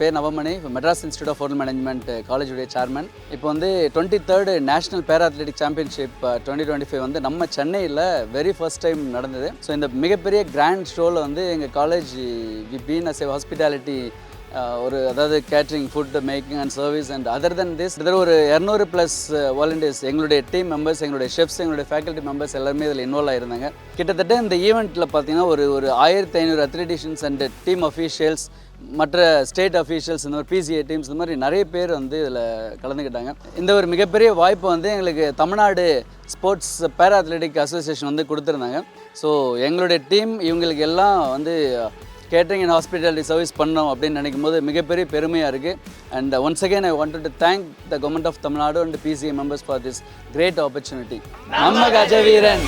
பேர் Navamani, Madras institute of hotel management காலேஜுடைய சேர்மன். இப்போ வந்து 23rd நேஷனல் பேரா அத்லெட்டிக் சாம்பியன்ஷிப் 2025 வந்து நம்ம சென்னையில் வெரி ஃபர்ஸ்ட் டைம் நடந்தது. ஸோ இந்த மிகப்பெரிய கிராண்ட் ஷோவில் வந்து எங்கள் college we been as a hospitality அதாவது catering, food making and service and other then this இதில் ஒரு 200+ வாலண்டியர்ஸ், எங்களுடைய டீம் மெம்பர்ஸ், எங்களுடைய ஷெஃப்ஸ், எங்களுடைய ஃபேக்கல்ட்டி மெம்பர்ஸ் எல்லாருமே இதில் இன்வால்வ் ஆகிருந்தாங்க. கிட்டத்தட்ட இந்த ஈவெண்ட்டில் பார்த்தீங்கன்னா ஒரு 1500 அத்லெட்டிஷியன்ஸ் அண்ட் டீம் அஃபீஷியல்ஸ், மற்ற ஸ்டேட் அஃபீஷியல்ஸ், இந்த மாதிரி பிசிஏ டீம்ஸ், இந்த மாதிரி நிறைய பேர் வந்து இதில் கலந்துக்கிட்டாங்க. இந்த ஒரு மிகப்பெரிய வாய்ப்பு வந்து எங்களுக்கு தமிழ்நாடு ஸ்போர்ட்ஸ் பேரா அத்லெட்டிக் அசோசியேஷன் வந்து கொடுத்துருந்தாங்க. ஸோ எங்களுடைய டீம் இவங்களுக்கு எல்லாம் வந்து கேட்டரிங் அண்ட் ஹாஸ்பிட்டாலிட்டி சர்வீஸ் பண்ணோம் அப்படின்னு நினைக்கும் போது மிகப்பெரிய பெருமையாக இருக்குது. And once again I wanted to thank the government of Tamil Nadu and PCA members for this great opportunity. நம்ம கஜவீரன்.